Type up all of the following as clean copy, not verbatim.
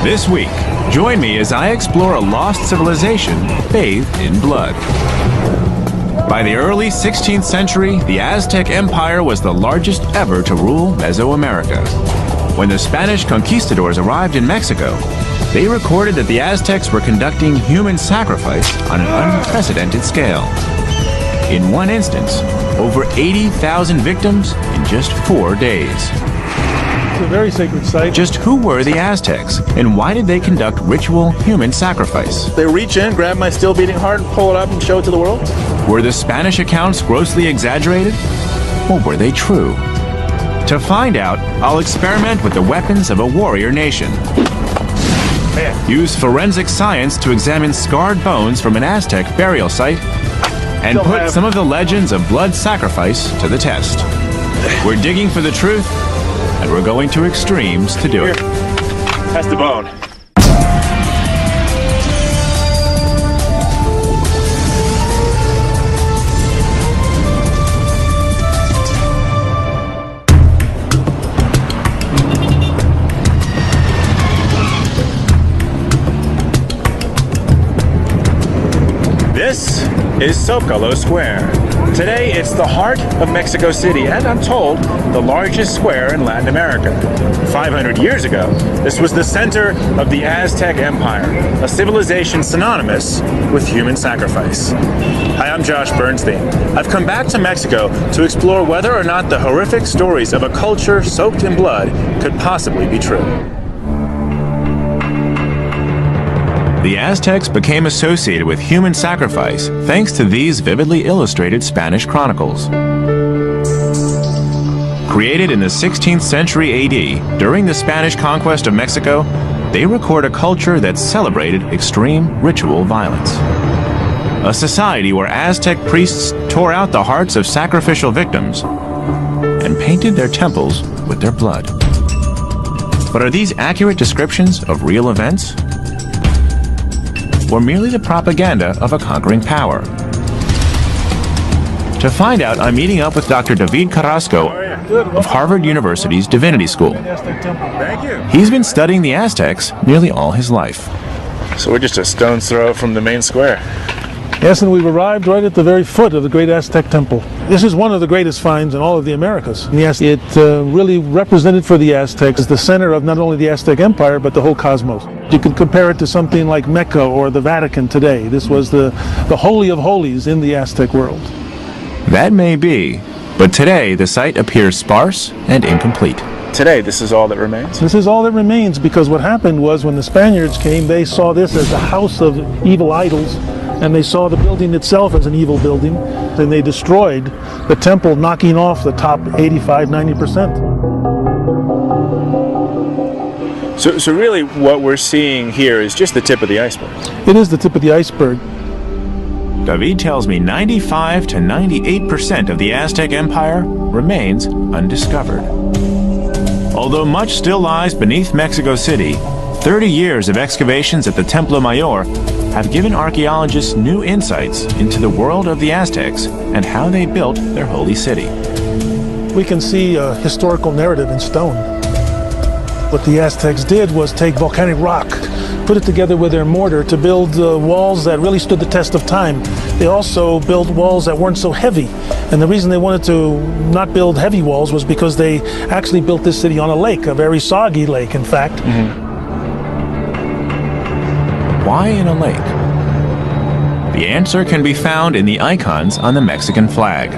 This week, join me as I explore a lost civilization bathed in blood. By the early 16th century, the Aztec Empire was the largest ever to rule Mesoamerica. When the Spanish conquistadors arrived in Mexico, they recorded that the Aztecs were conducting human sacrifice on an unprecedented scale. In one instance, over 80,000 victims in just 4 days. It's a very sacred site. Just who were the Aztecs, and why did they conduct ritual human sacrifice? They reach in, grab my still beating heart, and pull it up and show it to the world. Were the Spanish accounts grossly exaggerated, or were they true? To find out, I'll experiment with the weapons of a warrior nation. Use forensic science to examine scarred bones from an Aztec burial site, and put some of the legends of blood sacrifice to the test. We're digging for the truth, and we're going to extremes to do it. That's the bone. This is Zócalo Square. Today, it's the heart of Mexico City, and I'm told, the largest square in Latin America. 500 years ago, this was the center of the Aztec Empire, a civilization synonymous with human sacrifice. Hi, I'm Josh Bernstein. I've come back to Mexico to explore whether or not the horrific stories of a culture soaked in blood could possibly be true. The Aztecs became associated with human sacrifice thanks to these vividly illustrated Spanish chronicles. Created in the 16th century AD, during the Spanish conquest of Mexico, they record a culture that celebrated extreme ritual violence. A society where Aztec priests tore out the hearts of sacrificial victims and painted their temples with their blood. But are these accurate descriptions of real events? Or merely the propaganda of a conquering power? To find out, I'm meeting up with Dr. David Carrasco of Harvard University's Divinity School. Thank you. He's been studying the Aztecs nearly all his life. So we're just a stone's throw from the main square. Yes, and we've arrived right at the very foot of the great Aztec temple. This is one of the greatest finds in all of the Americas. Yes, it really represented for the Aztecs the center of not only the Aztec Empire, but the whole cosmos. You can compare it to something like Mecca or the Vatican today. This was the holy of holies in the Aztec world. That may be, but today the site appears sparse and incomplete. Today, this is all that remains? This is all that remains, because what happened was when the Spaniards came, they saw this as the house of evil idols, and they saw the building itself as an evil building, and they destroyed the temple, knocking off the top 85–90%. So really what we're seeing here is just the tip of the iceberg. It is the tip of the iceberg. David tells me 95 to 98% of the Aztec Empire remains undiscovered. Although much still lies beneath Mexico City, 30 years of excavations at the Templo Mayor have given archaeologists new insights into the world of the Aztecs and how they built their holy city. We can see a historical narrative in stone. What the Aztecs did was take volcanic rock, put it together with their mortar to build walls that really stood the test of time. They also built walls that weren't so heavy. And the reason they wanted to not build heavy walls was because they actually built this city on a lake, a very soggy lake, in fact. Mm-hmm. Why in a lake? The answer can be found in the icons on the Mexican flag.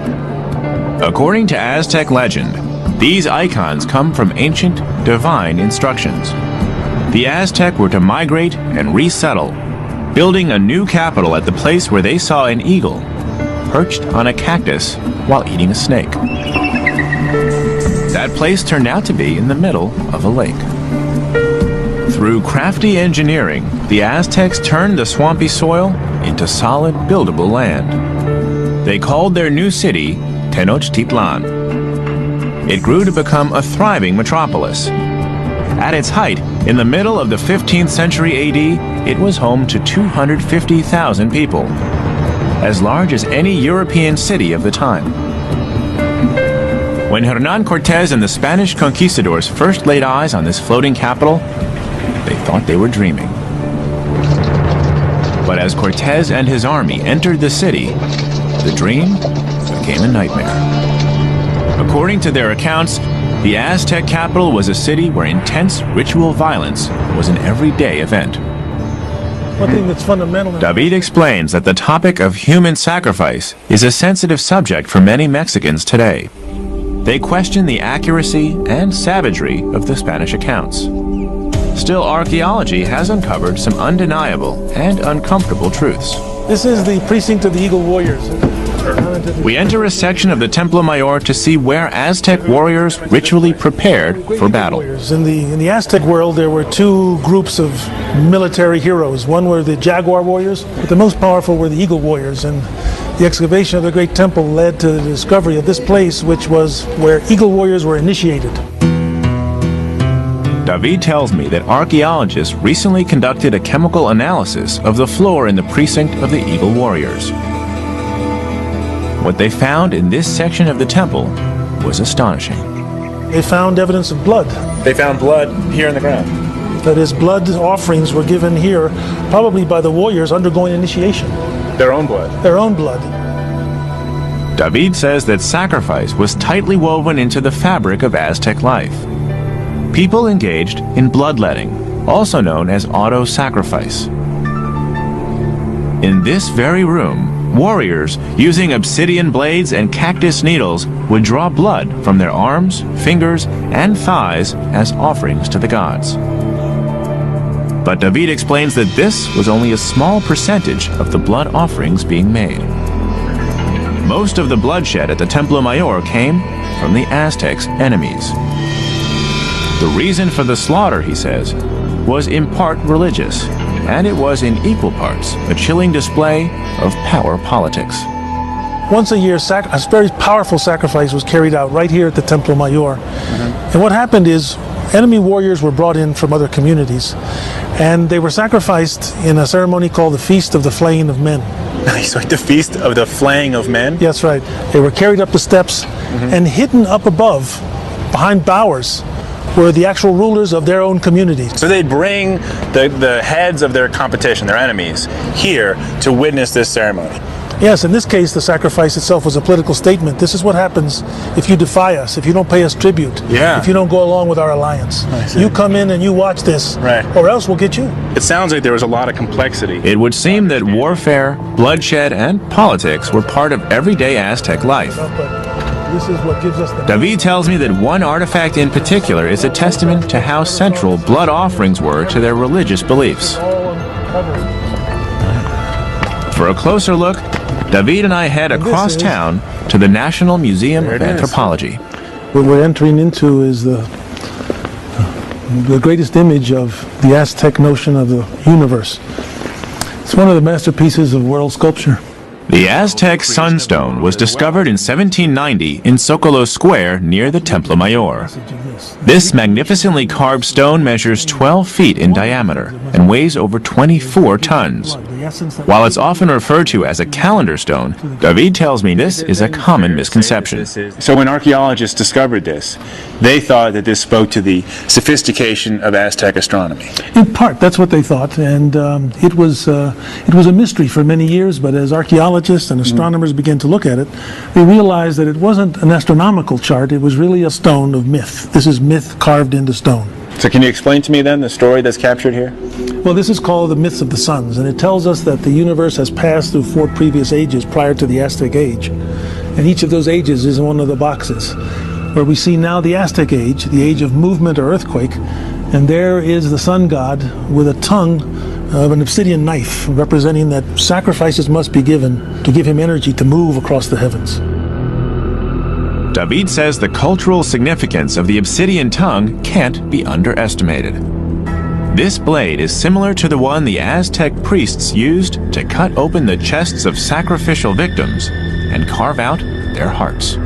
According to Aztec legend, these icons come from ancient divine instructions. The Aztec were to migrate and resettle, building a new capital at the place where they saw an eagle perched on a cactus while eating a snake. That place turned out to be in the middle of a lake. Through crafty engineering, the Aztecs turned the swampy soil into solid, buildable land. They called their new city Tenochtitlan. It grew to become a thriving metropolis. At its height, in the middle of the 15th century AD, it was home to 250,000 people, as large as any European city of the time. When Hernán Cortés and the Spanish conquistadors first laid eyes on this floating capital, they thought they were dreaming. But as Cortés and his army entered the city, the dream became a nightmare. According to their accounts, the Aztec capital was a city where intense ritual violence was an everyday event. One thing that's fundamental. David explains that the topic of human sacrifice is a sensitive subject for many Mexicans today. They question the accuracy and savagery of the Spanish accounts. Still, archaeology has uncovered some undeniable and uncomfortable truths. This is the precinct of the Eagle Warriors. We enter a section of the Templo Mayor to see where Aztec warriors ritually prepared for battle. In the Aztec world, there were two groups of military heroes. One were the Jaguar warriors, but the most powerful were the Eagle warriors. And the excavation of the Great Temple led to the discovery of this place, which was where Eagle warriors were initiated. David tells me that archaeologists recently conducted a chemical analysis of the floor in the precinct of the Eagle warriors. What they found in this section of the temple was astonishing. They found evidence of blood. They found blood here in the ground. That is, blood offerings were given here, probably by the warriors undergoing initiation. Their own blood. Their own blood. David says that sacrifice was tightly woven into the fabric of Aztec life. People engaged in bloodletting, also known as auto-sacrifice. In this very room, warriors, using obsidian blades and cactus needles, would draw blood from their arms, fingers, and thighs as offerings to the gods. But David explains that this was only a small percentage of the blood offerings being made. Most of the bloodshed at the Templo Mayor came from the Aztecs' enemies. The reason for the slaughter, he says, was in part religious, and it was in equal parts a chilling display of power politics. Once a year, a very powerful sacrifice was carried out right here at the Templo Mayor. And what happened is, enemy warriors were brought in from other communities, and they were sacrificed in a ceremony called the Feast of the Flaying of Men. Nice, like the Feast of the Flaying of Men? That's right. They were carried up the steps, and hidden up above, behind bowers, were the actual rulers of their own communities. So they'd bring the heads of their competition, their enemies, here to witness this ceremony. Yes, in this case, the sacrifice itself was a political statement. This is what happens if you defy us, if you don't pay us tribute, if you don't go along with our alliance. You come in and you watch this, or else we'll get you. It sounds like there was a lot of complexity. It would seem that warfare, bloodshed, and politics were part of everyday Aztec life. This is what gives us the... David tells me that one artifact in particular is a testament to how central blood offerings were to their religious beliefs. For a closer look, David and I head across town to the National Museum of Anthropology. What we're entering into is the greatest image of the Aztec notion of the universe. It's one of the masterpieces of world sculpture. The Aztec sunstone was discovered in 1790 in Zocalo Square near the Templo Mayor. This magnificently carved stone measures 12 feet in diameter and weighs over 24 tons. While it's often referred to as a calendar stone, David tells me this is a common misconception. So when archaeologists discovered this, they thought that this spoke to the sophistication of Aztec astronomy. In part, that's what they thought, and it was a mystery for many years, but as archaeologists and astronomers began to look at it, they realized that it wasn't an astronomical chart, it was really a stone of myth. This is myth carved into stone. So can you explain to me then the story that's captured here? Well, this is called the myths of the suns, and it tells us that the universe has passed through 4 previous ages prior to the Aztec age. And each of those ages is in one of the boxes, where we see now the Aztec age, the age of movement or earthquake, and there is the sun god with a tongue of an obsidian knife, representing that sacrifices must be given to give him energy to move across the heavens. David says the cultural significance of the obsidian tongue can't be underestimated. This blade is similar to the one the Aztec priests used to cut open the chests of sacrificial victims and carve out their hearts.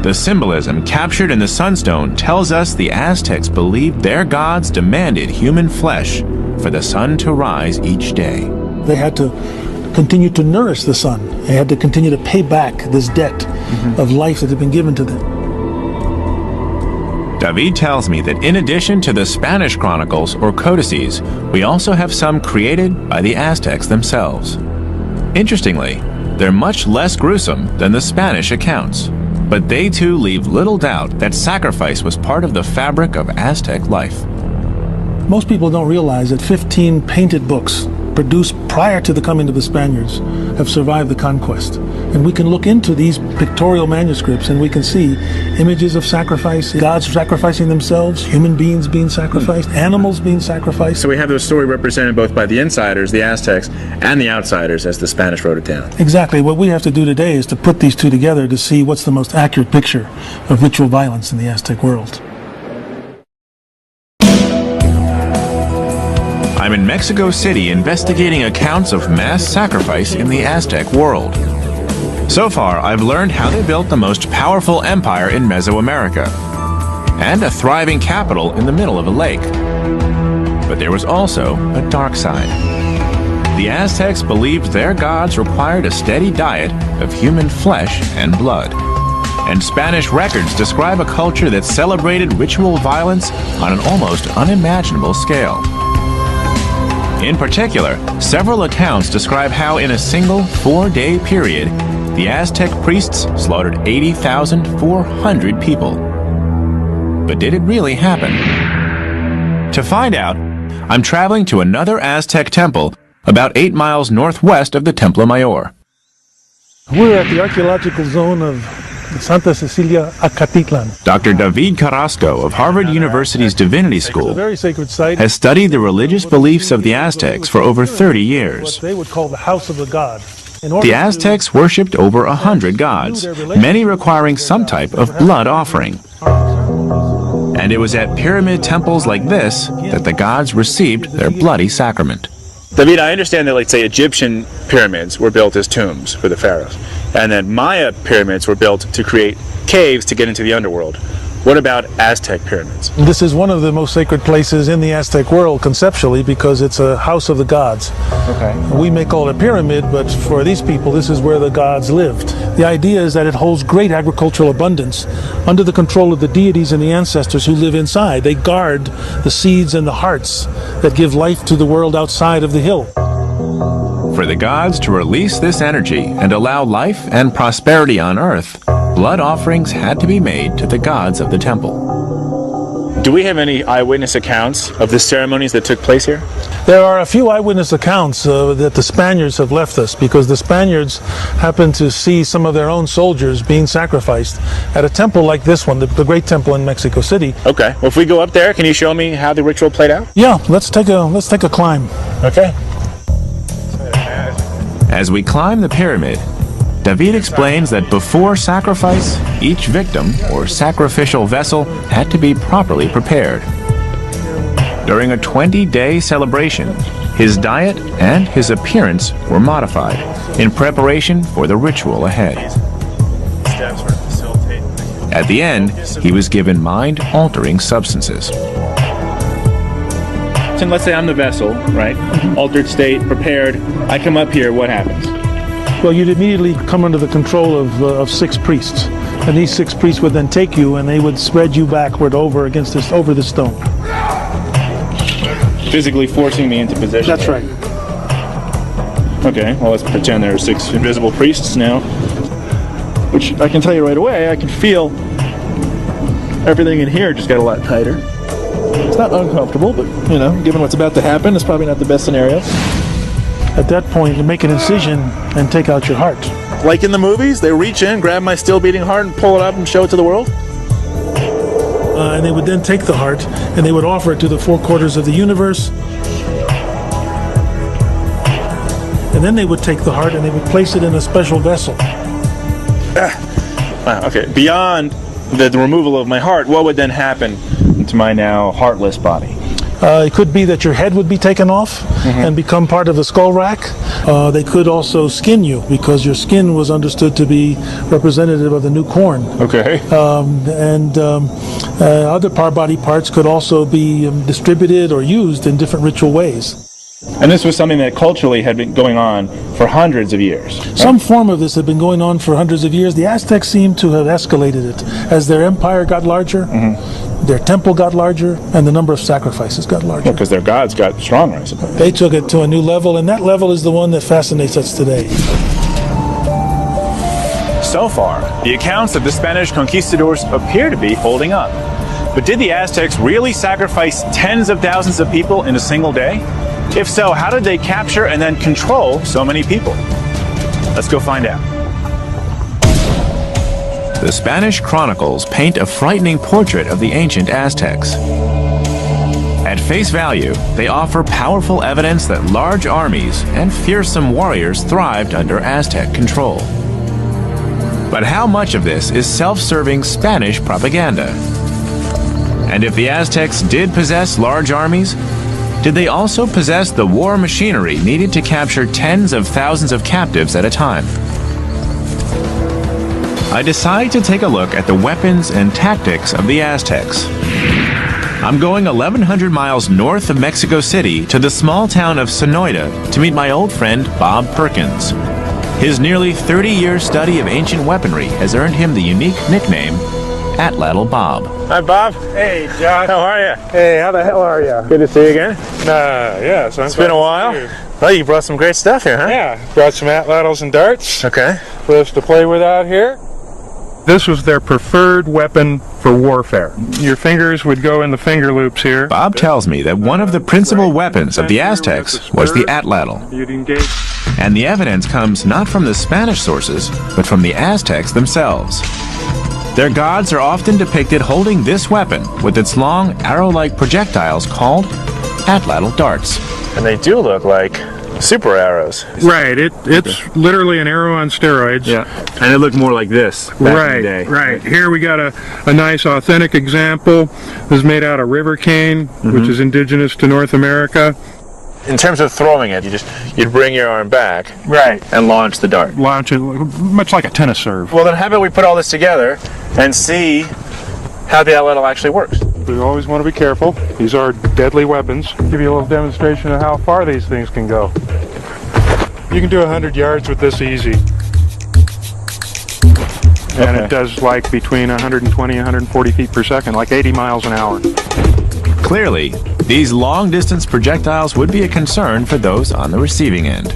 The symbolism captured in the sunstone tells us the Aztecs believed their gods demanded human flesh for the sun to rise each day. They had to continue to nourish the sun. They had to continue to pay back this debt of life that had been given to them. David tells me that in addition to the Spanish chronicles or codices, we also have some created by the Aztecs themselves. Interestingly, they're much less gruesome than the Spanish accounts, but they too leave little doubt that sacrifice was part of the fabric of Aztec life. Most people don't realize that 15 painted books produced prior to the coming of the Spaniards have survived the conquest. And we can look into these pictorial manuscripts and we can see images of sacrifice, gods sacrificing themselves, human beings being sacrificed, animals being sacrificed. So we have the story represented both by the insiders, the Aztecs, and the outsiders as the Spanish wrote it down. Exactly. What we have to do today is to put these two together to see what's the most accurate picture of ritual violence in the Aztec world. I'm in Mexico City investigating accounts of mass sacrifice in the Aztec world. So far, I've learned how they built the most powerful empire in Mesoamerica and a thriving capital in the middle of a lake. But there was also a dark side. The Aztecs believed their gods required a steady diet of human flesh and blood. And Spanish records describe a culture that celebrated ritual violence on an almost unimaginable scale. In particular, several accounts describe how in a single 4-day period, the Aztec priests slaughtered 80,400 people. But did it really happen? To find out, I'm traveling to another Aztec temple about 8 miles northwest of the Templo Mayor. We're at the archaeological zone of Santa Cecilia Acatitlan. Dr. David Carrasco of Harvard University's Divinity School It's a very sacred site. has studied the religious beliefs of the Aztecs for over 30 years. What they would call the house of the god. The Aztecs worshipped over 100 gods, many requiring some type of blood offering. And it was at pyramid temples like this that the gods received their bloody sacrament. David, I understand that, like, say, Egyptian pyramids were built as tombs for the pharaohs, and then Maya pyramids were built to create caves to get into the underworld. What about Aztec pyramids? This is one of the most sacred places in the Aztec world conceptually because it's a house of the gods. Okay. We may call it a pyramid, but for these people, this is where the gods lived. The idea is that it holds great agricultural abundance under the control of the deities and the ancestors who live inside. They guard the seeds and the hearts that give life to the world outside of the hill. For the gods to release this energy and allow life and prosperity on earth, blood offerings had to be made to the gods of the temple. Do we have any eyewitness accounts of the ceremonies that took place here? There are a few eyewitness accounts that the Spaniards have left us because the Spaniards happened to see some of their own soldiers being sacrificed at a temple like this one, the Great Temple in Mexico City. Okay. Well, if we go up there, can you show me how the ritual played out? Yeah, let's take a climb. Okay. As we climb the pyramid, David explains that before sacrifice, each victim or sacrificial vessel had to be properly prepared. During a 20-day celebration, his diet and his appearance were modified in preparation for the ritual ahead. At the end, he was given mind-altering substances. So let's say I'm the vessel, right? Altered state, prepared. I come up here, what happens? Well, you'd immediately come under the control of 6 priests. And these 6 priests would then take you and they would spread you backward over the stone. Physically forcing me into position. That's right. Okay, well, let's pretend there are 6 invisible priests now. Which I can tell you right away, I can feel everything in here just got a lot tighter. It's not uncomfortable, but, you know, given what's about to happen, it's probably not the best scenario. At that point, you make an incision and take out your heart. Like in the movies, they reach in, grab my still beating heart, and pull it up and show it to the world? And they would then take the heart and they would offer it to the 4 quarters of the universe. And then they would take the heart and they would place it in a special vessel. Wow, okay. Beyond the removal of my heart, what would then happen to my now heartless body? It could be that your head would be taken off and become part of the skull rack. They could also skin you because your skin was understood to be representative of the new corn. Okay. Other body parts could also be distributed or used in different ritual ways. And this was something that culturally had been going on for hundreds of years. Right? Some form of this had been going on for hundreds of years. The Aztecs seem to have escalated it as their empire got larger. their temple got larger, and the number of sacrifices got larger. Because their gods got stronger, I suppose. They took it to a new level, and that level is the one that fascinates us today. So far, the accounts of the Spanish conquistadors appear to be holding up. But did the Aztecs really sacrifice tens of thousands of people in a single day? If so, how did they capture and then control so many people? Let's go find out. The Spanish chronicles paint a frightening portrait of the ancient Aztecs. At face value, they offer powerful evidence that large armies and fearsome warriors thrived under Aztec control. But how much of this is self-serving Spanish propaganda? And if the Aztecs did possess large armies, did they also possess the war machinery needed to capture tens of thousands of captives at a time? I decide to take a look at the weapons and tactics of the Aztecs. I'm going 1,100 miles north of Mexico City to the small town of Sonoita to meet my old friend Bob Perkins. His nearly 30-year study of ancient weaponry has earned him the unique nickname Atlatl Bob. Hi, Bob. Hey, Josh. How are you? Hey, how the hell are you? Good to see you again. Yeah, so It's been a while. Well, you brought some great stuff here, huh? Yeah, brought some atlatls and darts Okay. for us to play with out here. This was their preferred weapon for warfare. Your fingers would go in the finger loops here. Bob tells me that one of the principal weapons of the Aztecs was the atlatl. You'd engage. And the evidence comes not from the Spanish sources, but from the Aztecs themselves. Their gods are often depicted holding this weapon with its long arrow-like projectiles called atlatl darts. And they do look like super arrows. Right, it's literally an arrow on steroids. Yeah. And it looked more like this back in the day. Right. Here we got a nice authentic example. This is made out of river cane, which is indigenous to North America. In terms of throwing it, you'd bring your arm back. Right. And launch the dart. Launch it much like a tennis serve. Well, then how about we put all this together and see how the atlatl actually works? We always want to be careful. These are deadly weapons. Give you a little demonstration of how far these things can go. You can do 100 yards with this easy. And it does like between 120 and 140 feet per second, like 80 miles an hour. Clearly, these long-distance projectiles would be a concern for those on the receiving end.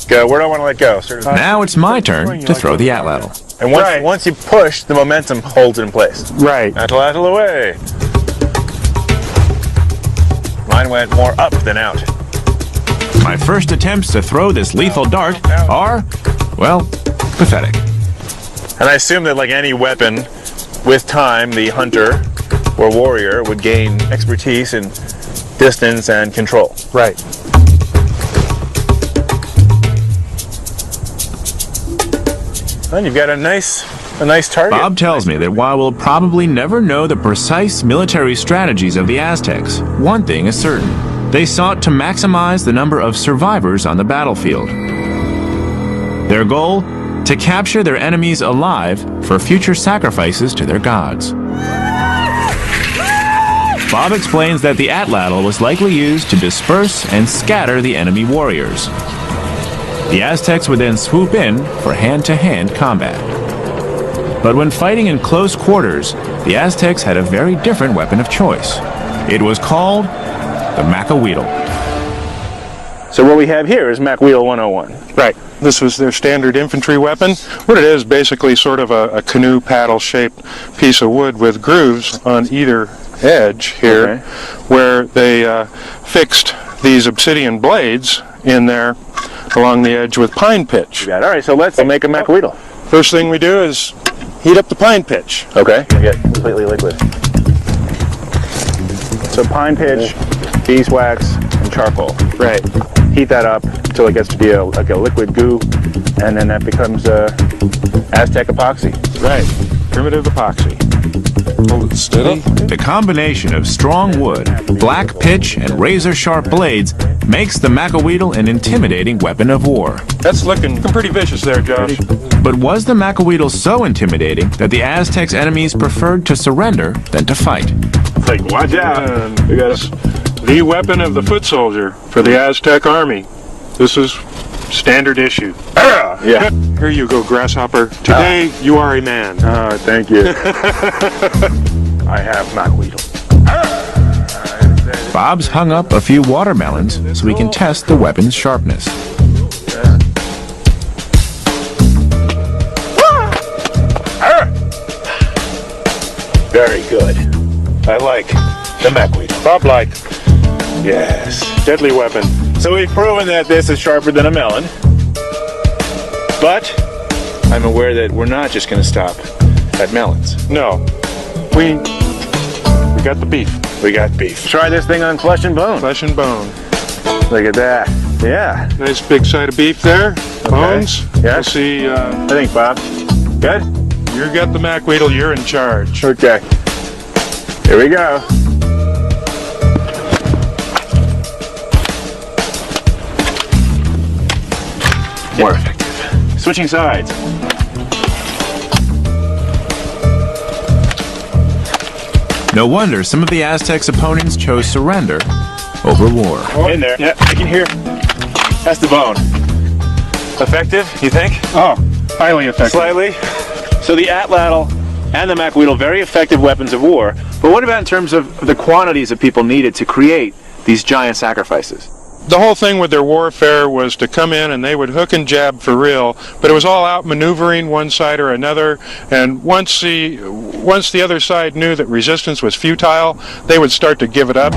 Go. Where do I want to let go? Now it's my turn to throw the atlatl. And once you push, the momentum holds it in place. Right. Atlatl away. Mine went more up than out. My first attempts to throw this lethal dart are, well, pathetic. And I assume that like any weapon, with time, the hunter or warrior would gain expertise in distance and control. Right. And you've got a nice target. Bob tells me that while we'll probably never know the precise military strategies of the Aztecs, one thing is certain. They sought to maximize the number of survivors on the battlefield. Their goal? To capture their enemies alive for future sacrifices to their gods. Bob explains that the atlatl was likely used to disperse and scatter the enemy warriors. The Aztecs would then swoop in for hand-to-hand combat. But when fighting in close quarters, the Aztecs had a very different weapon of choice. It was called the macahuitl. So what we have here is macahuitl 101. Right. This was their standard infantry weapon. What it is, basically sort of a canoe paddle-shaped piece of wood with grooves on either edge here, where they fixed these obsidian blades in there along the edge with pine pitch. All right, so let's make a macahuitl. First thing we do is heat up the pine pitch. Okay, get completely liquid. So pine pitch, beeswax, and charcoal. Right. Heat that up until it gets to be like a liquid goo, and then that becomes Aztec epoxy. Right. Primitive epoxy. Hold it steady. The combination of strong wood, black pitch, and razor-sharp blades makes the macahuitl an intimidating weapon of war. That's looking pretty vicious there, Josh. But was the macahuitl so intimidating that the Aztecs' enemies preferred to surrender than to fight? Like, watch out. We got the weapon of the foot soldier for the Aztec army. This is standard issue. Yeah. Here you go, grasshopper. Today you are a man. Oh, thank you. I have macweedle. Bob's hung up a few watermelons so he can test the weapon's sharpness. Very good. I like the macweedle. Bob like. Yes. Deadly weapon. So we've proven that this is sharper than a melon. But I'm aware that we're not just going to stop at melons. No. We got the beef. We got beef. Try this thing on flesh and bone. Flesh and bone. Look at that. Yeah. Nice big side of beef there. Bones. Yes. We'll see. I think, Bob. Good? You got the macweedle. You're in charge. Okay. Here we go. More effective. Switching sides. No wonder some of the Aztecs' opponents chose surrender over war. In there. Yeah, I can hear. That's the bone. Effective, you think? Oh, highly effective. Slightly. So the atlatl and the macweedle, very effective weapons of war. But what about in terms of the quantities of people needed to create these giant sacrifices? The whole thing with their warfare was to come in and they would hook and jab for real, but it was all outmaneuvering one side or another, and once the other side knew that resistance was futile, they would start to give it up.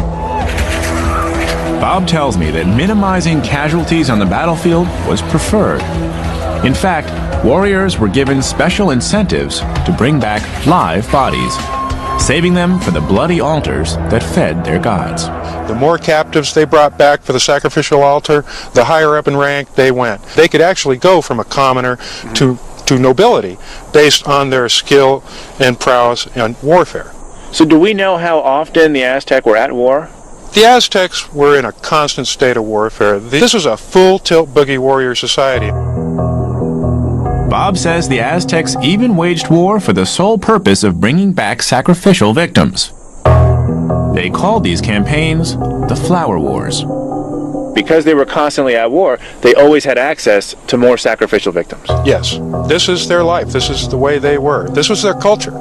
Bob tells me that minimizing casualties on the battlefield was preferred. In fact, warriors were given special incentives to bring back live bodies, saving them for the bloody altars that fed their gods. The more captives they brought back for the sacrificial altar, the higher up in rank they went. They could actually go from a commoner to nobility based on their skill and prowess in warfare. So do we know how often the Aztec were at war? The Aztecs were in a constant state of warfare. This was a full-tilt boogie warrior society. Bob says the Aztecs even waged war for the sole purpose of bringing back sacrificial victims. They called these campaigns the Flower Wars. Because they were constantly at war, they always had access to more sacrificial victims. Yes, this is their life. This is the way they were. This was their culture.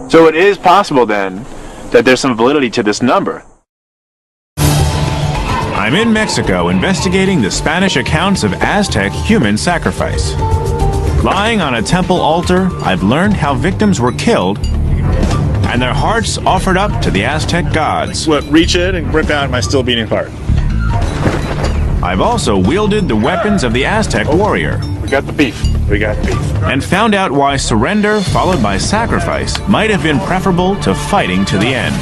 So it is possible then that there's some validity to this number. I'm in Mexico investigating the Spanish accounts of Aztec human sacrifice. Lying on a temple altar, I've learned how victims were killed and their hearts offered up to the Aztec gods. What, reach in and rip out my still beating heart? I've also wielded the weapons of the Aztec warrior. We got the beef. We got beef. And found out why surrender followed by sacrifice might have been preferable to fighting to the end.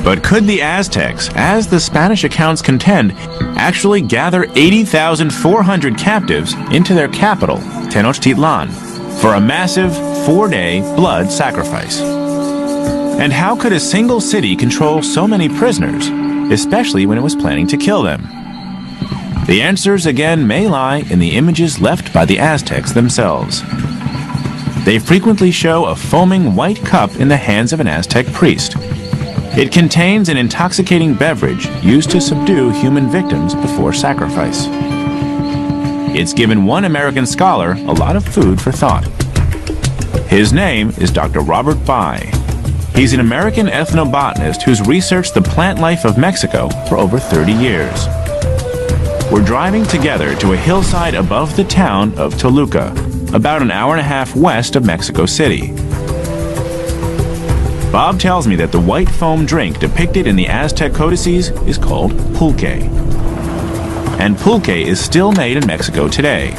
But could the Aztecs, as the Spanish accounts contend, actually gather 80,400 captives into their capital, Tenochtitlan, for a massive 4-day blood sacrifice? And how could a single city control so many prisoners, especially when it was planning to kill them? The answers again may lie in the images left by the Aztecs themselves. They frequently show a foaming white cup in the hands of an Aztec priest. It contains an intoxicating beverage used to subdue human victims before sacrifice. It's given one American scholar a lot of food for thought. His name is Dr. Robert By. He's an American ethnobotanist who's researched the plant life of Mexico for over 30 years. We're driving together to a hillside above the town of Toluca, about an hour and a half west of Mexico City. Bob tells me that the white foam drink depicted in the Aztec codices is called pulque. And pulque is still made in Mexico today.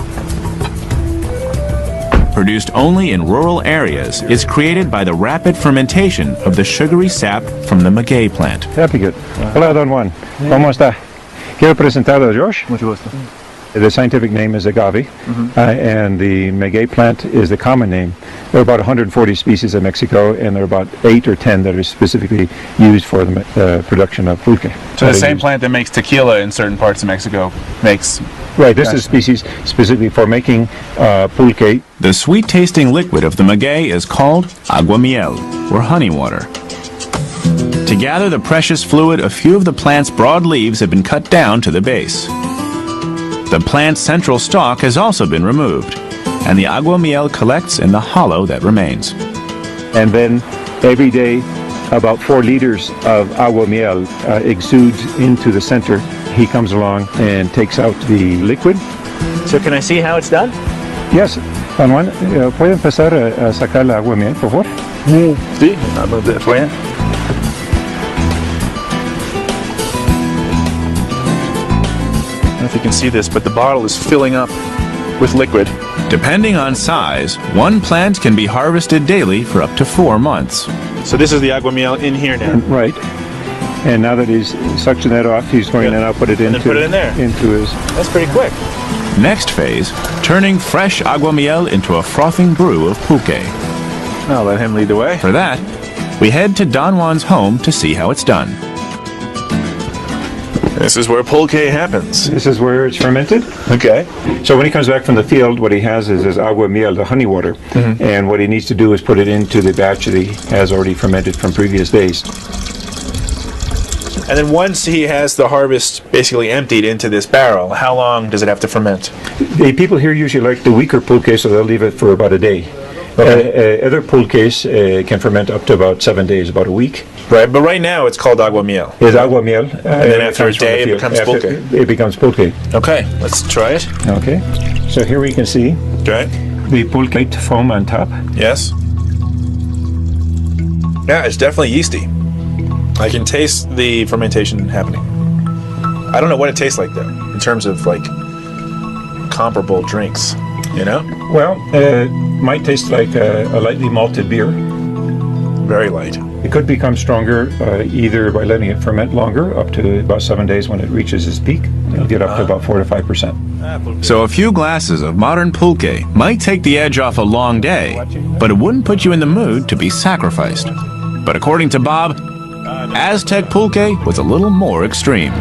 Produced only in rural areas, it's created by the rapid fermentation of the sugary sap from the maguey plant. Happy good. Hola, Don Juan. ¿Cómo está? Quiero presentar a Josh. Mucho gusto. The scientific name is agave, and the maguey plant is the common name. There are about 140 species in Mexico, and there are about 8 or 10 that are specifically used for the production of pulque. So the same plant that makes tequila in certain parts of Mexico makes... Right, this is a species specifically for making pulque. The sweet-tasting liquid of the maguey is called aguamiel, or honey water. To gather the precious fluid, a few of the plant's broad leaves have been cut down to the base. The plant's central stalk has also been removed. and the aguamiel collects in the hollow that remains. And then every day, about 4 liters of agua miel exudes into the center. He comes along and takes out the liquid. So can I see how it's done? Yes, Don Juan, ¿puede empezar a sacar la agua miel, por favor? Sí, vamos de afuera. I don't know if you can see this, but the bottle is filling up with liquid. Depending on size, one plant can be harvested daily for up to 4 months. So this is the aguamiel in here now. Right. And now that he's suctioned that off, he's going to now put it into, put it in there. Into his... That's pretty quick. Next phase, turning fresh aguamiel into a frothing brew of pulque. I'll let him lead the way. For that, we head to Don Juan's home to see how it's done. This is where pulque happens. This is where it's fermented. Okay. So when he comes back from the field, what he has is his agua miel, the honey water. And what he needs to do is put it into the batch that he has already fermented from previous days. And then once he has the harvest basically emptied into this barrel, how long does it have to ferment? The people here usually like the weaker pulque, so they'll leave it for about a day. Okay. Other pulques can ferment up to about 7 days, about a week. Right, but right now it's called agua miel. It's agua miel. And then after a day it becomes pulque. It becomes pulque. Okay, let's try it. Okay. So here we can see Okay. the pulque foam on top. Yes. Yeah, it's definitely yeasty. I can taste the fermentation happening. I don't know what it tastes like though, in terms of like comparable drinks, you know? Well, might taste like a lightly malted beer. Very light. It could become stronger either by letting it ferment longer, up to about 7 days when it reaches its peak. It'll get up to about 4 to 5%. So a few glasses of modern pulque might take the edge off a long day, but it wouldn't put you in the mood to be sacrificed. But according to Bob, Aztec pulque was a little more extreme.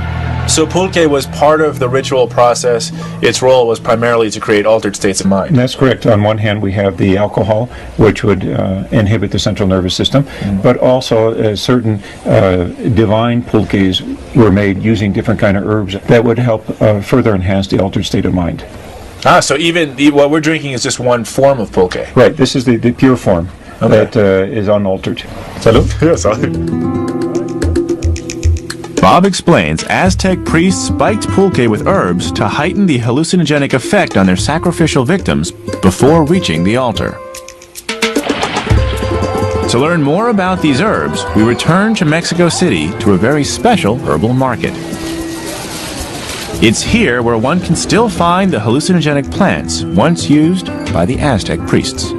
So pulque was part of the ritual process. Its role was primarily to create altered states of mind. That's correct. On one hand, we have the alcohol, which would inhibit the central nervous system, but also certain divine pulques were made using different kind of herbs that would help further enhance the altered state of mind. Ah, so even what we're drinking is just one form of pulque. Right. This is the pure form that is unaltered. Salud. Salud. Bob explains Aztec priests spiked pulque with herbs to heighten the hallucinogenic effect on their sacrificial victims before reaching the altar. To learn more about these herbs, we return to Mexico City to a very special herbal market. It's here where one can still find the hallucinogenic plants once used by the Aztec priests.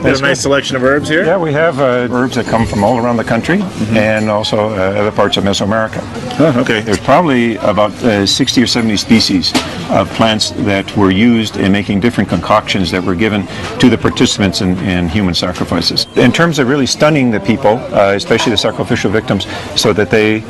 There's a nice selection of herbs here. Yeah, we have herbs that come from all around the country and also other parts of Mesoamerica. Oh, okay. There's probably about 60 or 70 species of plants that were used in making different concoctions that were given to the participants in human sacrifices. In terms of really stunning the people, especially the sacrificial victims, so that they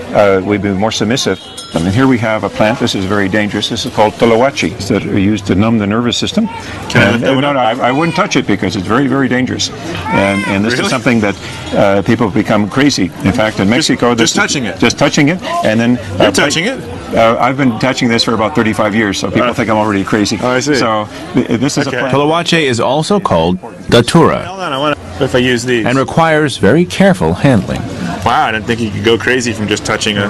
would be more submissive. And here we have a plant. This is very dangerous. This is called toloache, that are used to numb the nervous system. I wouldn't touch it because it's very, very dangerous. And this is something that people become crazy. In fact, in Mexico, just touching it. Just touching it, and then you're touching it. I've been touching this for about 35 years, so people think I'm already crazy. Oh, I see. So this is a plant. Toloache is also called datura. Hold on, I want to. If I use these. And requires very careful handling. Wow, I didn't think you could go crazy from just touching a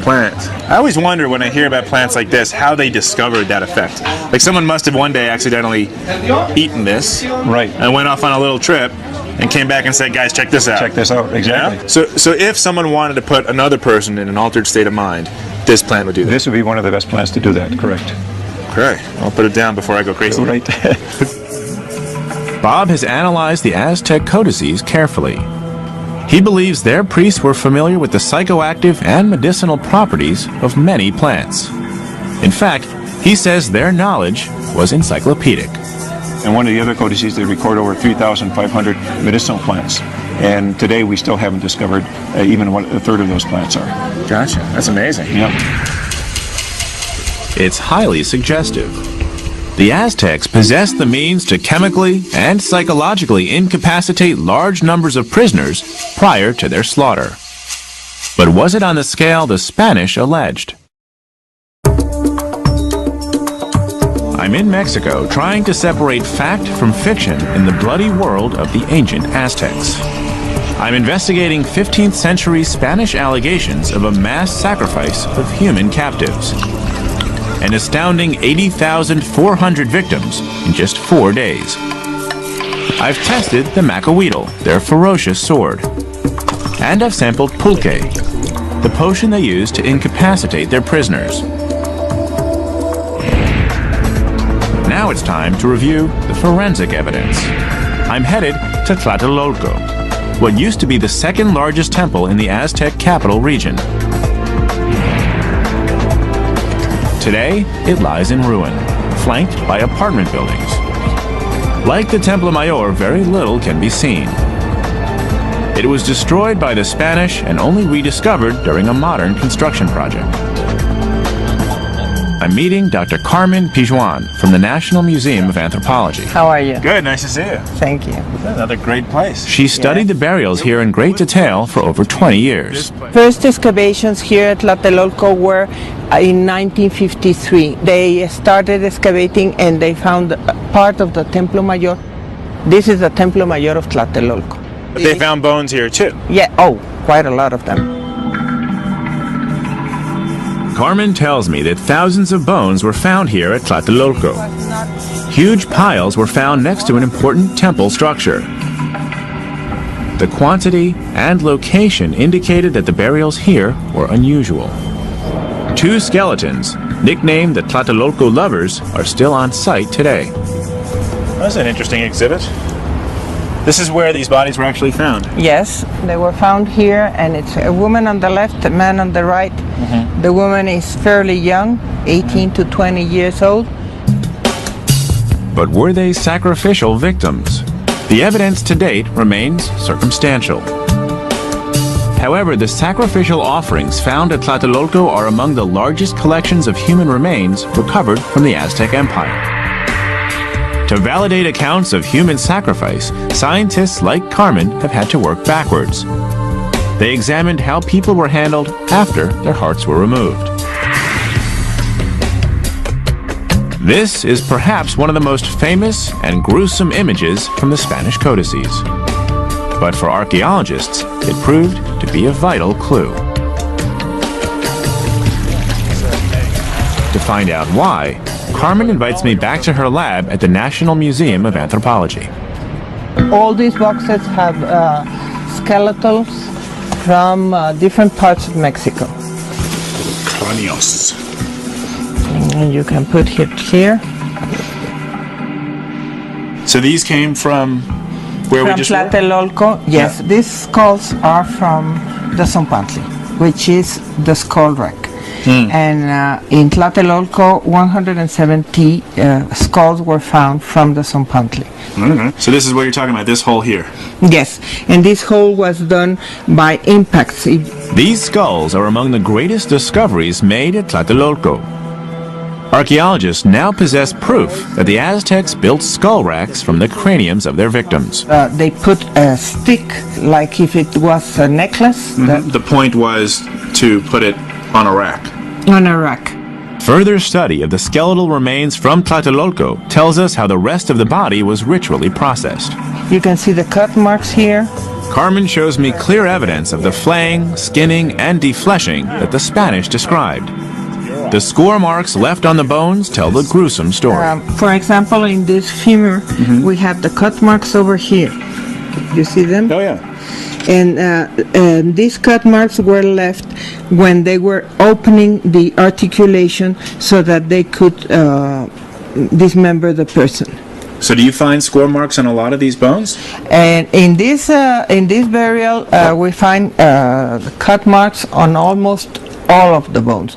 plant. I always wonder when I hear about plants like this, how they discovered that effect. Like someone must have one day accidentally eaten this, right, and went off on a little trip, and came back and said, "Guys, check this out." Check this out, exactly. Yeah? So if someone wanted to put another person in an altered state of mind, this plant would do that. This would be one of the best plants to do that. Correct. Okay, I'll put it down before I go crazy. Right. Bob has analyzed the Aztec codices carefully. He believes their priests were familiar with the psychoactive and medicinal properties of many plants. In fact, he says their knowledge was encyclopedic. And one of the other codices, they record over 3,500 medicinal plants. And today we still haven't discovered even what a third of those plants are. Gotcha. That's amazing. Yep. It's highly suggestive. The Aztecs possessed the means to chemically and psychologically incapacitate large numbers of prisoners prior to their slaughter. But was it on the scale the Spanish alleged? I'm in Mexico trying to separate fact from fiction in the bloody world of the ancient Aztecs. I'm investigating 15th century Spanish allegations of a mass sacrifice of human captives. An astounding 80,400 victims in just 4 days. I've tested the macahuitl, their ferocious sword. And I've sampled pulque, the potion they use to incapacitate their prisoners. Now it's time to review the forensic evidence. I'm headed to Tlatelolco, what used to be the second largest temple in the Aztec capital region. Today, it lies in ruin, flanked by apartment buildings. Like the Templo Mayor, very little can be seen. It was destroyed by the Spanish and only rediscovered during a modern construction project. I'm meeting Dr. Carmen Pijuan from the National Museum of Anthropology. How are you? Good, nice to see you. Thank you. Another great place. She studied the burials here in great detail for over 20 years. First excavations here at Tlatelolco were in 1953. They started excavating and they found part of the Templo Mayor. This is the Templo Mayor of Tlatelolco. But they found bones here too. Yeah, quite a lot of them. Carmen tells me that thousands of bones were found here at Tlatelolco. Huge piles were found next to an important temple structure. The quantity and location indicated that the burials here were unusual. 2 skeletons, nicknamed the Tlatelolco Lovers, are still on site today. That's an interesting exhibit. This is where these bodies were actually found. Yes, they were found here, and it's a woman on the left, a man on the right. Mm-hmm. The woman is fairly young, 18 to 20 years old. But were they sacrificial victims? The evidence to date remains circumstantial. However, the sacrificial offerings found at Tlatelolco are among the largest collections of human remains recovered from the Aztec Empire. To validate accounts of human sacrifice, scientists like Carmen have had to work backwards. They examined how people were handled after their hearts were removed. This is perhaps one of the most famous and gruesome images from the Spanish codices. But for archaeologists, it proved to be a vital clue. To find out why, Carmen invites me back to her lab at the National Museum of Anthropology. All these boxes have skeletons from different parts of Mexico. Cranios. And you can put it here. So these came from where we just were? Tlatelolco, yes. Yeah. These skulls are from the Zompantli, which is the skull wreck. And in Tlatelolco, 170 skulls were found from the Zompantli. Okay. So this is what you're talking about, this hole here. Yes, and this hole was done by impacts. These skulls are among the greatest discoveries made at Tlatelolco. Archaeologists now possess proof that the Aztecs built skull racks from the craniums of their victims. They put a stick, like if it was a necklace. The point was to put it on a rack. On a rack. Further study of the skeletal remains from Tlatelolco tells us how the rest of the body was ritually processed. You can see the cut marks here. Carmen shows me clear evidence of the flaying, skinning, and defleshing that the Spanish described. The score marks left on the bones tell the gruesome story. For example, in this femur, we have the cut marks over here. You see them? Oh, yeah. And these cut marks were left when they were opening the articulation so that they could dismember the person. So do you find score marks on a lot of these bones? And in this burial, we find cut marks on almost all of the bones.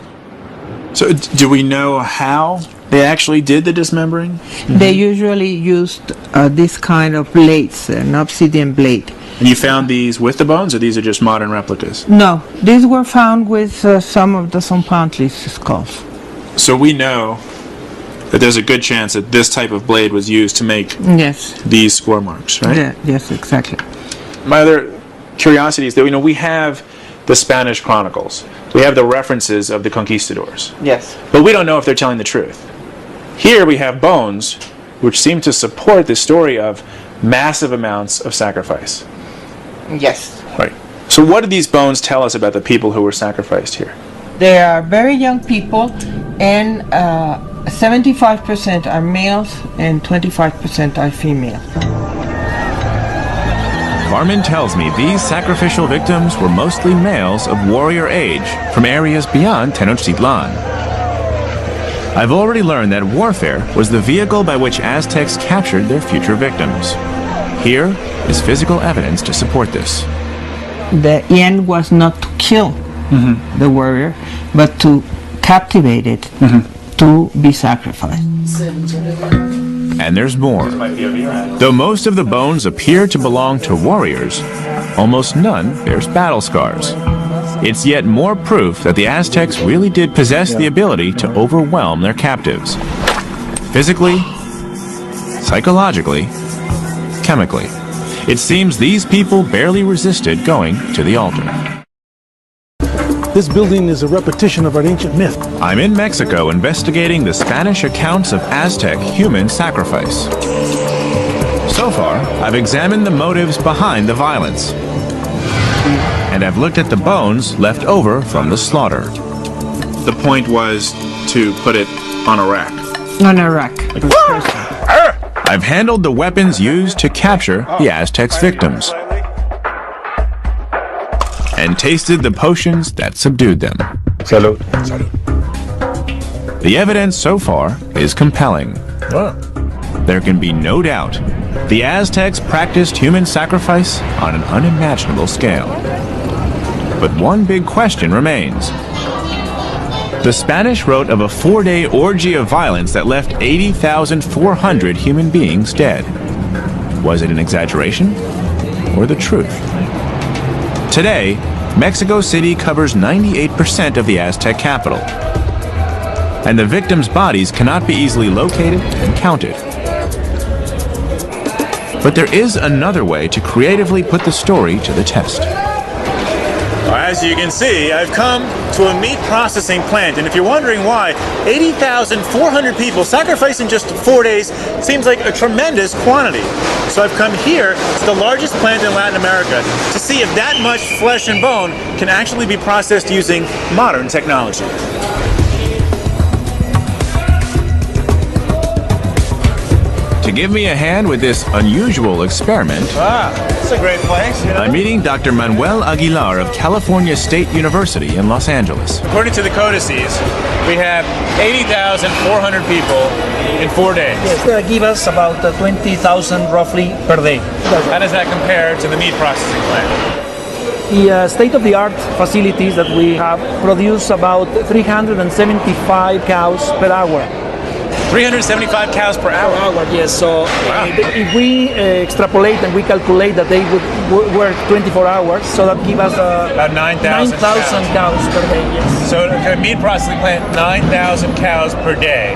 So do we know how they actually did the dismembering? They usually used this kind of blades, an obsidian blade. And you found these with the bones, or these are just modern replicas? No, these were found with some of the Zompantli's skulls. So we know that there's a good chance that this type of blade was used to make these score marks, right? Yeah, yes, exactly. My other curiosity is that we have the Spanish chronicles. We have the references of the conquistadors. Yes. But we don't know if they're telling the truth. Here we have bones, which seem to support the story of massive amounts of sacrifice. Yes. Right. So what do these bones tell us about the people who were sacrificed here? They are very young people, and 75% are males and 25% are female. Carmen tells me these sacrificial victims were mostly males of warrior age from areas beyond Tenochtitlan. I've already learned that warfare was the vehicle by which Aztecs captured their future victims. Here is physical evidence to support this. The end was not to kill the warrior, but to captivate it to be sacrificed. And there's more. Though most of the bones appear to belong to warriors, almost none bears battle scars. It's yet more proof that the Aztecs really did possess the ability to overwhelm their captives. Physically, psychologically, chemically. It seems these people barely resisted going to the altar. This building is a repetition of an ancient myth. I'm in Mexico investigating the Spanish accounts of Aztec human sacrifice. So far, I've examined the motives behind the violence. And I've looked at the bones left over from the slaughter. The point was to put it on a rack. On a rack. I've handled the weapons used to capture the Aztecs' victims. And tasted the potions that subdued them. Salud. The evidence so far is compelling. There can be no doubt the Aztecs practiced human sacrifice on an unimaginable scale. But one big question remains. The Spanish wrote of a 4-day orgy of violence that left 80,400 human beings dead. Was it an exaggeration or the truth? Today, Mexico City covers 98% of the Aztec capital, and the victims' bodies cannot be easily located and counted. But there is another way to creatively put the story to the test. As you can see, I've come to a meat processing plant, and if you're wondering why 80,400 people sacrificed in just 4 days seems like a tremendous quantity. So I've come here to the largest plant in Latin America to see if that much flesh and bone can actually be processed using modern technology. To give me a hand with this unusual experiment, It's a great place. I'm meeting Dr. Manuel Aguilar of California State University in Los Angeles. According to the codices, we have 80,400 people in 4 days. Yes, they give us about 20,000 roughly per day. How does that compare to the meat processing plant? The state-of-the-art facilities that we have produce about 375 cows per hour. 375 cows per hour. Yes, so Wow. if we extrapolate and we calculate that they would work 24 hours, so that gives us About 9,000 cows per day, yes. So a meat processing plant, 9,000 cows per day.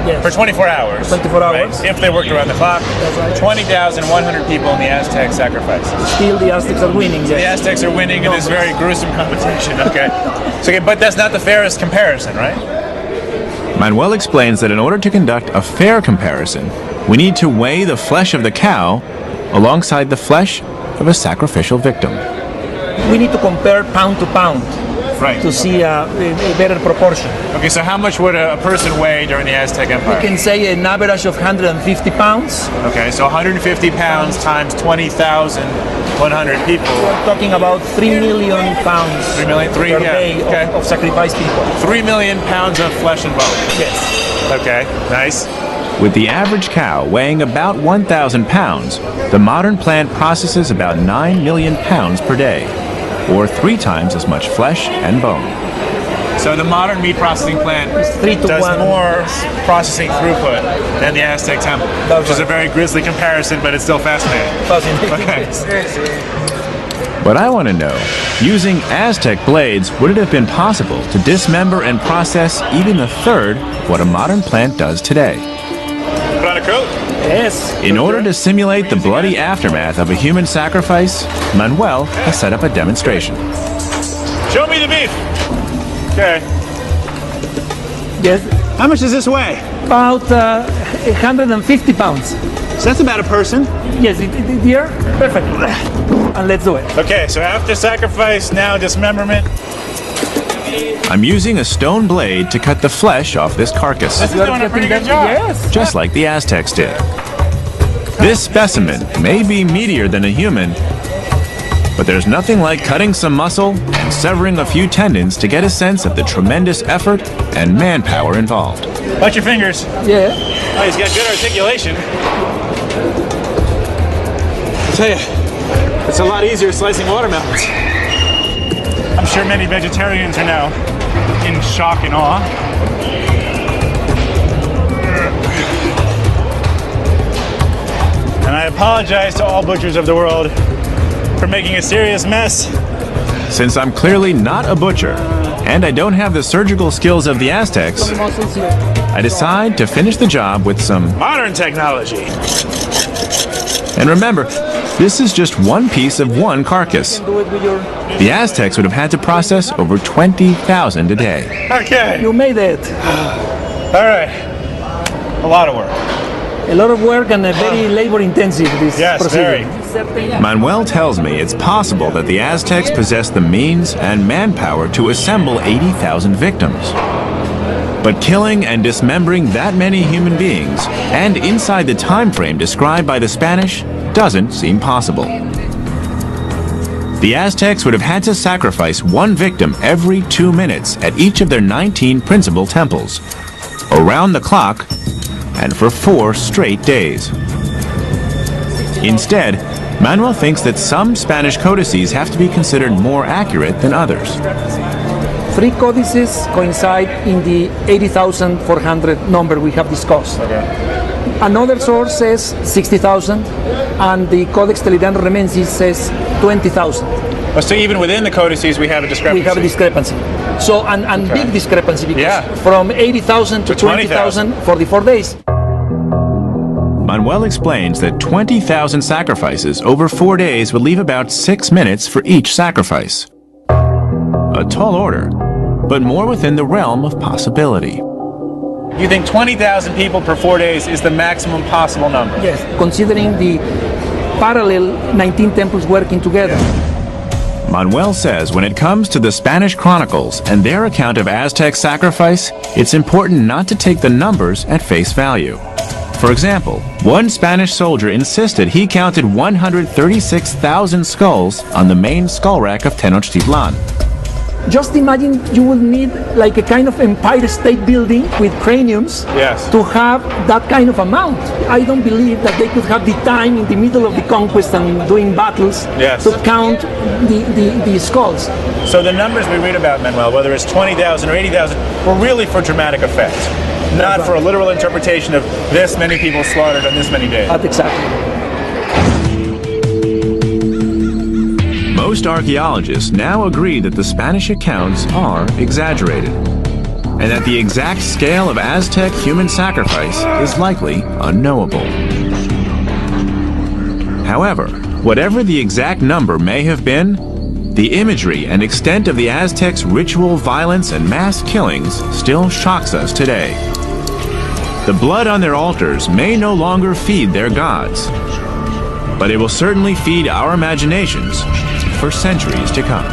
Yes. For 24 hours. 24 hours. Right? If they worked around the clock. That's right. 20,100 people in the Aztec sacrifices. Still the Aztecs are winning, The yes. Aztecs are winning in this very gruesome competition. Okay. Okay, but that's not the fairest comparison, right? Manuel explains that in order to conduct a fair comparison, we need to weigh the flesh of the cow alongside the flesh of a sacrificial victim. We need to compare pound to pound Right. to see a better proportion. Okay, so how much would a person weigh during the Aztec Empire? We can say an average of 150 pounds. Okay, so 150 pounds times 20,100 people. We're talking about 3 million pounds 3 million, per day okay. of sacrificed people. 3 million pounds of flesh and bone. Yes. Okay, nice. With the average cow weighing about 1,000 pounds, the modern plant processes about 9 million pounds per day, or 3 times as much flesh and bone. So the modern meat processing plant 3 to does 1. more processing throughput than the Aztec temple, That's which is a right. very grisly comparison, but it's still fascinating. Okay. But I want to know, using Aztec blades, would it have been possible to dismember and process even a third of what a modern plant does today? Put on a coat. Yes. In order to simulate the bloody aftermath of a human sacrifice, Manuel has set up a demonstration. Show me the beef. Okay. Yes. How much does this weigh? About 150 pounds. So that's about a person. Yes, here, perfect. And let's do it. Okay, so after sacrifice, now dismemberment. I'm using a stone blade to cut the flesh off this carcass, This is doing a pretty good job. Yes. just like the Aztecs did. This specimen may be meatier than a human, but there's nothing like cutting some muscle and severing a few tendons to get a sense of the tremendous effort and manpower involved. Watch your fingers. Yeah. Oh, he's got good articulation. I'll tell you, it's a lot easier slicing watermelons. I'm sure many vegetarians are now in shock and awe. And I apologize to all butchers of the world for making a serious mess. Since I'm clearly not a butcher, and I don't have the surgical skills of the Aztecs, I decide to finish the job with some... Modern technology. And remember, this is just one piece of one carcass. Do it with your... The Aztecs would have had to process over 20,000 a day. Okay. You made it. All right. A lot of work. A lot of work and very labor intensive, this Yes, procedure. very. Manuel tells me it's possible that the Aztecs possessed the means and manpower to assemble 80,000 victims. But killing and dismembering that many human beings, and inside the time frame described by the Spanish, doesn't seem possible. The Aztecs would have had to sacrifice one victim every 2 minutes at each of their 19 principal temples, around the clock, and for 4 straight days. Instead, Manuel thinks that some Spanish codices have to be considered more accurate than others. 3 codices coincide in the 80,400 number we have discussed. Another source says 60,000, and the Codex Toledano-Remensis says 20,000. Oh, so even within the codices, we have a discrepancy. We have a discrepancy. So, and big discrepancy, because from 80,000 to 20,000 for the 4 days. Manuel explains that 20,000 sacrifices over 4 days would leave about 6 minutes for each sacrifice. A tall order, but more within the realm of possibility. You think 20,000 people per 4 days is the maximum possible number? Yes, considering the parallel 19 temples working together. Manuel says when it comes to the Spanish chronicles and their account of Aztec sacrifice, it's important not to take the numbers at face value. For example, one Spanish soldier insisted he counted 136,000 skulls on the main skull rack of Tenochtitlan. Just imagine you will need like a kind of Empire State Building with craniums to have that kind of amount. I don't believe that they could have the time in the middle of the conquest and doing battles to count the skulls. So the numbers we read about, Manuel, whether it's 20,000 or 80,000, were really for dramatic effect, not for a literal interpretation of this many people slaughtered on this many days. Exactly. Most archaeologists now agree that the Spanish accounts are exaggerated, and that the exact scale of Aztec human sacrifice is likely unknowable. However, whatever the exact number may have been, the imagery and extent of the Aztecs' ritual violence and mass killings still shocks us today. The blood on their altars may no longer feed their gods, but it will certainly feed our imaginations for centuries to come.